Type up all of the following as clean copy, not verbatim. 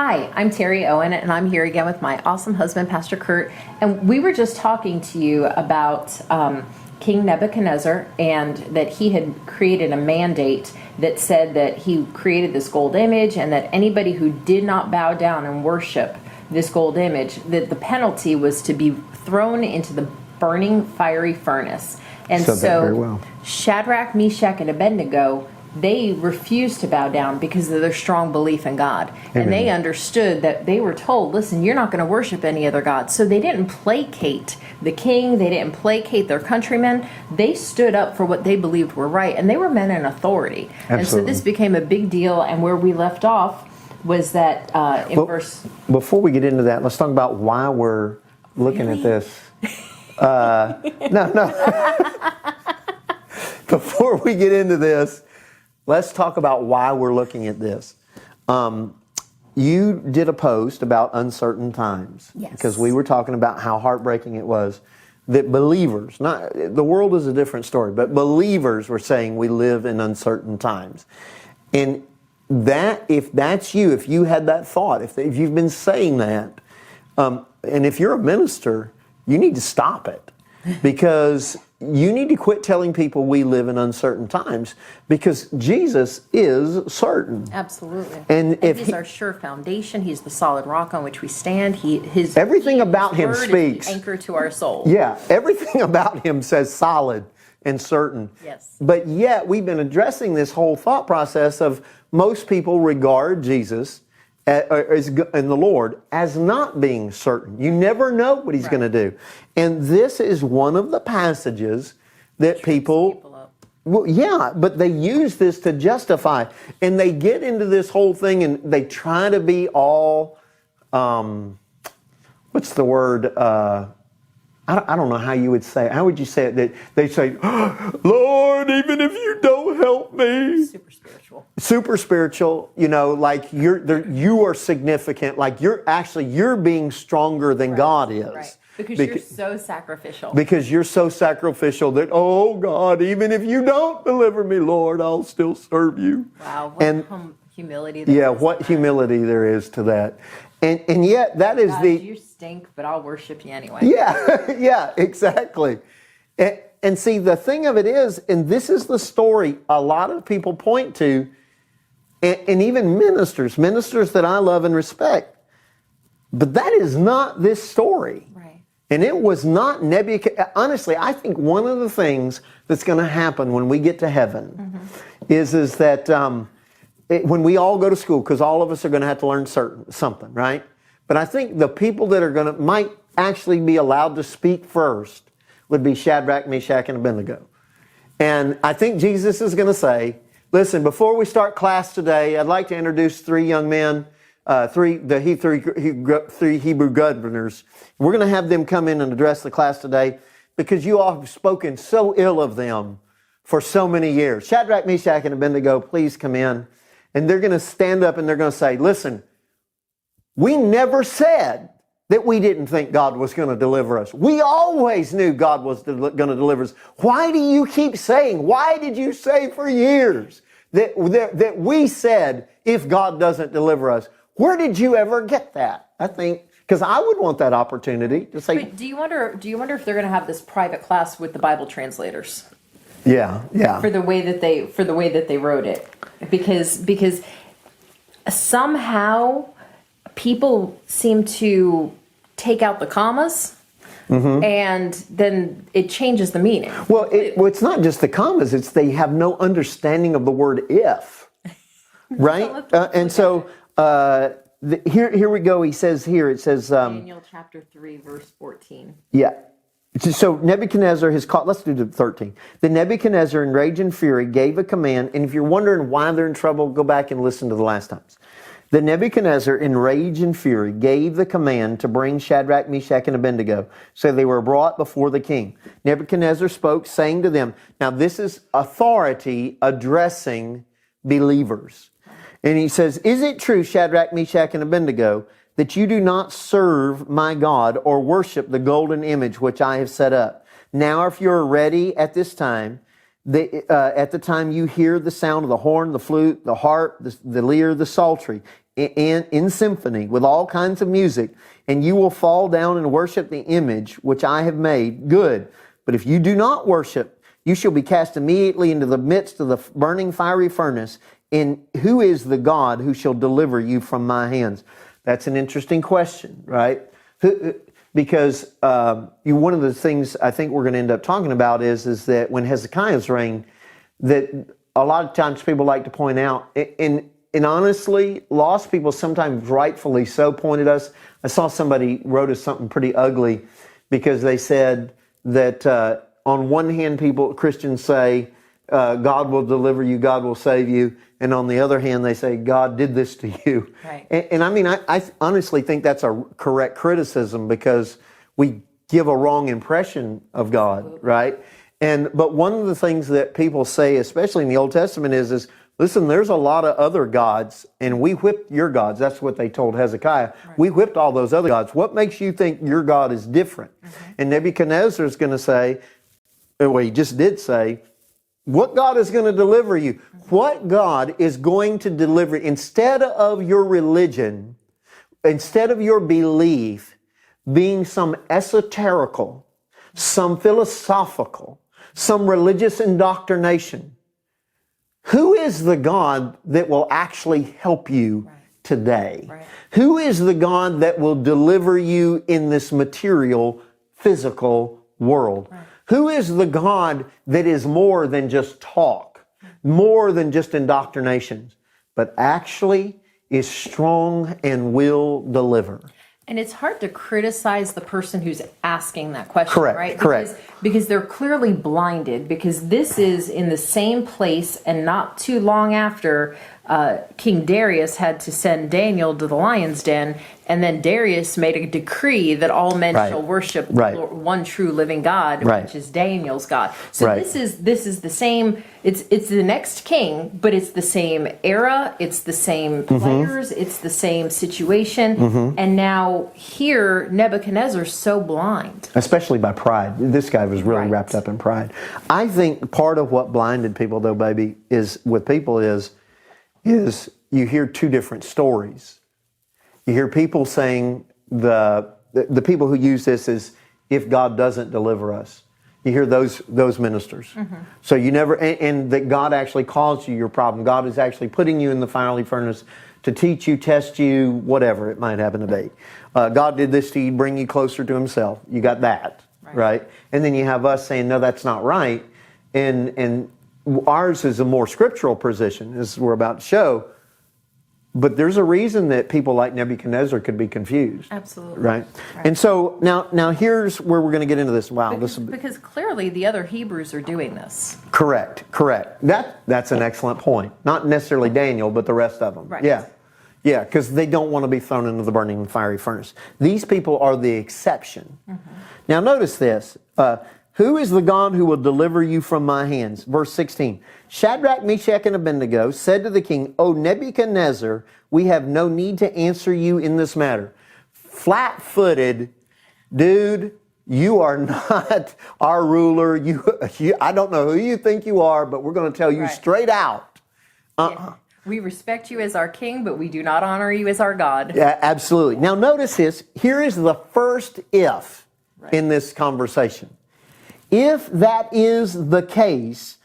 Hi, I'm Terry Owen, and I'm here again with my awesome husband, Pastor Kurt. And we were just talking to you about King Nebuchadnezzar, and that he had created a mandate that said that he created this gold image, and that anybody who did not bow down and worship this gold image, that the penalty was to be thrown into the burning fiery furnace. And so Shadrach, Meshach, and Abednego, they refused to bow down because of their strong belief in God. Amen. And they understood that they were told, listen, you're not going to worship any other God. So they didn't placate the king. They didn't placate their countrymen. They stood up for what they believed were right. And they were men in authority. Absolutely. And so this became a big deal. And where we left off was that verse... Before we get into that, let's talk about why we're looking at this. No. Before we get into this, let's talk about why we're looking at this. You did a post about uncertain times. Yes. Because we were talking about how heartbreaking it was that believers, not the world is a different story, but believers were saying we live in uncertain times. And that, if that's you, if you had that thought, if you've been saying that, and if you're a minister, you need to stop it. Because you need to quit telling people we live in uncertain times, because Jesus is certain. Absolutely. And if he's our sure foundation, he's the solid rock on which we stand. Everything about him speaks. Is the anchor to our soul. Yeah, everything about him says solid and certain. Yes. But yet we've been addressing this whole thought process of most people regard Jesus and the Lord as not being certain. You never know what he's going to do. And this is one of the passages that people well, yeah, but they use this to justify. And they get into this whole thing and they try to be all, what's the word? I don't know how you would say it. How would you say it? That they say, oh, Lord, even if you don't help me. Super spiritual. Super spiritual, like you are significant, like you're being stronger than God is. Right. Because you're so sacrificial. Because you're so sacrificial that, oh God, even if you don't deliver me, Lord, I'll still serve you. Wow, what humility there is. Yeah, what humility there is to that. And yet that is God, you stink, but I'll worship you anyway. Yeah, yeah, exactly. And see, the thing of it is, and this is the story a lot of people point to, and even ministers that I love and respect. But that is not this story. Right. And it was not Nebuchadnezzar. Honestly, I think one of the things that's going to happen when we get to heaven is that when we all go to school, because all of us are going to have to learn something, right? But I think the people that might actually be allowed to speak first would be Shadrach, Meshach, and Abednego. And I think Jesus is going to say, listen, before we start class today, I'd like to introduce three young men, three Hebrew governors. We're going to have them come in and address the class today because you all have spoken so ill of them for so many years. Shadrach, Meshach, and Abednego, please come in. And they're going to stand up and they're going to say, listen, we never said that we didn't think God was going to deliver us. We always knew God was going to deliver us. Why do you keep saying, why did you say for years that we said if God doesn't deliver us? Where did you ever get that? I think, because I would want that opportunity to say. But do you wonder if they're going to have this private class with the Bible translators? Yeah. For the way that they wrote it. Because somehow people seem to take out the commas and then it changes the meaning. Well, it's not just the commas, it's they have no understanding of the word if. Right? And so here we go. It says Daniel chapter 3 verse 14. Yeah. So Nebuchadnezzar has caught, let's do the 13. Then Nebuchadnezzar in rage and fury gave a command, and if you're wondering why they're in trouble, go back and listen to the last times. Then Nebuchadnezzar in rage and fury gave the command to bring Shadrach, Meshach, and Abednego. So they were brought before the king. Nebuchadnezzar spoke, saying to them, now this is authority addressing believers. And he says, is it true, Shadrach, Meshach, and Abednego, that you do not serve my God or worship the golden image which I have set up? Now, if you are ready at this time, at the time you hear the sound of the horn, the flute, the harp, the lyre, the psaltery, in symphony with all kinds of music, and you will fall down and worship the image which I have made, good. But if you do not worship, you shall be cast immediately into the midst of the burning fiery furnace. And who is the God who shall deliver you from my hands? That's an interesting question, right? Because one of the things I think we're going to end up talking about is that when Hezekiah's reigned, that a lot of times people like to point out, and honestly, lost people sometimes rightfully so pointed us. I saw somebody wrote us something pretty ugly because they said that on one hand, Christians say, God will deliver you, God will save you. And on the other hand, they say, God did this to you. Right. And I mean, I honestly think that's a correct criticism because we give a wrong impression of God, Absolutely. right? But one of the things that people say, especially in the Old Testament, is listen, there's a lot of other gods, and we whipped your gods. That's what they told Hezekiah. Right. We whipped all those other gods. What makes you think your God is different? Mm-hmm. And Nebuchadnezzar is going to say, well, he just did say, what God is going to deliver you? Mm-hmm. What God is going to deliver, instead of your religion, instead of your belief being some esoterical, some philosophical, some religious indoctrination, who is the God that will actually help you today? Right. Who is the God that will deliver you in this material, physical world? Right. Who is the God that is more than just talk, more than just indoctrinations, but actually is strong and will deliver? And it's hard to criticize the person who's asking that question, correct, right? Correct. Because they're clearly blinded, because this is in the same place, and not too long after King Darius had to send Daniel to the lion's den, and then Darius made a decree that all men shall worship the one true living God, which is Daniel's God. So this is the same. It's the next king, but it's the same era. It's the same players. It's the same situation. And now here, Nebuchadnezzar's so blind, especially by pride. This guy was really wrapped up in pride. I think part of what blinded people, though, baby, is you hear two different stories. You hear people saying the people who use this is if God doesn't deliver us. You hear those ministers. Mm-hmm. So you never, and that God actually caused you your problem. God is actually putting you in the fiery furnace to teach you, test you, whatever it might happen to be. God did this to you, bring you closer to Himself. You got that, right? And then you have us saying, no, that's not right. And ours is a more scriptural position, as we're about to show. But there's a reason that people like Nebuchadnezzar could be confused. Absolutely. Right? And so now here's where we're going to get into this. Wow. Because clearly the other Hebrews are doing this. Correct. That's an excellent point. Not necessarily Daniel, but the rest of them. Right. Yeah, because they don't want to be thrown into the burning fiery furnace. These people are the exception. Mm-hmm. Now notice this. Who is the God who will deliver you from my hands? Verse 16. Shadrach, Meshach, and Abednego said to the king, O Nebuchadnezzar, we have no need to answer you in this matter. Flat-footed, dude, you are not our ruler. I don't know who you think you are, but we're going to tell you straight out. Yeah. We respect you as our king, but we do not honor you as our God. Yeah, absolutely. Now notice this. Here is the first if in this conversation. If that is the case,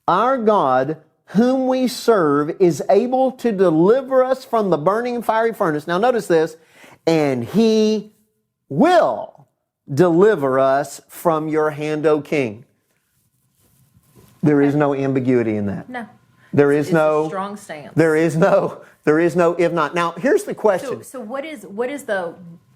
our God, whom we serve, is able to deliver us from the burning fiery furnace. Now notice this, and He will deliver us from your hand, O king. There is no ambiguity in that. No. It's a strong stance. There is no if not. Now here's the question. So what is the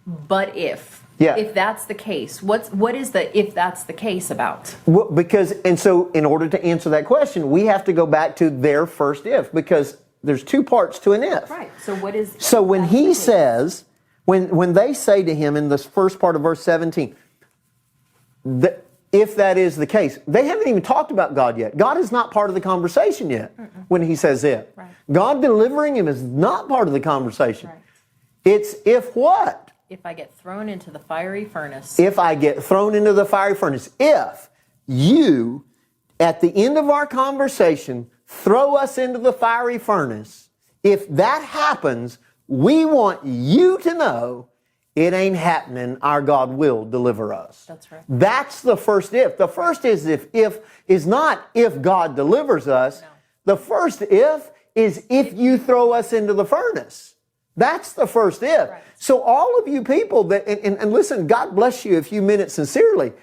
but if? Yeah. If that's the case, what is the if that's the case about? Well, so in order to answer that question, we have to go back to their first if, because there's two parts to an if. Right. So what is? So when he says, when they say to him in this first part of verse 17, if that is the case, they haven't even talked about God yet. God is not part of the conversation yet. When he says it. Right. God delivering him is not part of the conversation. Right. It's if what? If I get thrown into the fiery furnace. If I get thrown into the fiery furnace. If you, at the end of our conversation, throw us into the fiery furnace, if that happens, we want you to know it ain't happening. Our God will deliver us. That's right. That's the first if. The first is if is not if God delivers us. No. The first if is if you throw us into the furnace. That's the first if. Right. So all of you people that, and listen, God bless you if you meant it sincerely,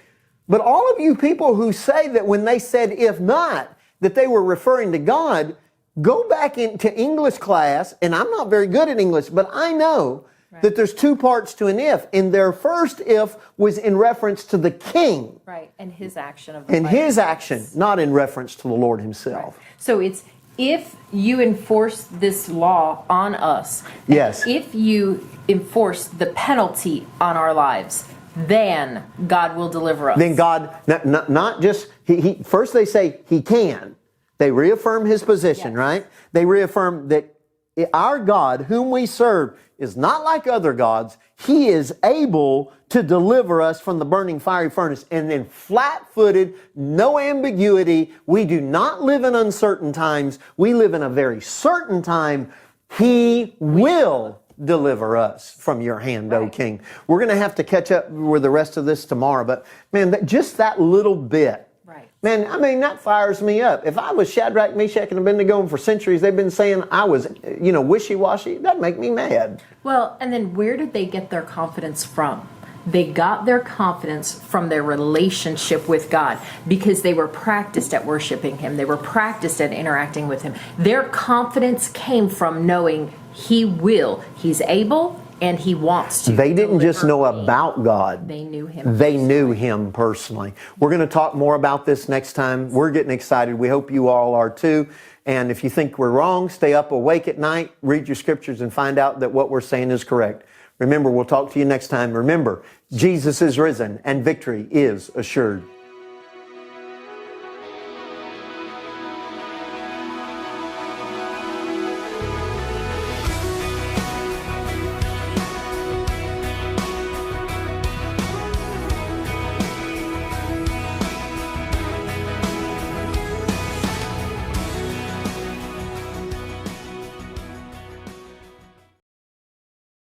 but all of you people who say that when they said if not, that they were referring to God, go back into English class, and I'm not very good at English, but I know that there's two parts to an if. And their first if was in reference to the king. Right, and his action of the And fire. his action, not in reference to the Lord himself. Right. So it's if you enforce this law on us, Yes. if you enforce the penalty on our lives, then God will deliver us. Then God, not just, first they say he can. They reaffirm his position, Yes. right? They reaffirm that our God, whom we serve, is not like other gods. He is able to deliver us from the burning fiery furnace. And then flat-footed, no ambiguity. We do not live in uncertain times. We live in a very certain time. He will deliver us from your hand, O King. We're going to have to catch up with the rest of this tomorrow. But man, just that little bit. Right. Man, I mean, that fires me up. If I was Shadrach, Meshach, and Abednego, and for centuries they've been saying I was, wishy-washy, that'd make me mad. Well, and then where did they get their confidence from? They got their confidence from their relationship with God because they were practiced at worshiping Him. They were practiced at interacting with Him. Their confidence came from knowing He will. He's able and He wants to. They didn't just know deliver me. about God. They knew Him. They knew Him personally. We're going to talk more about this next time. We're getting excited. We hope you all are too. And if you think we're wrong, stay up awake at night, read your scriptures, and find out that what we're saying is correct. Remember, we'll talk to you next time. Remember, Jesus is risen and victory is assured.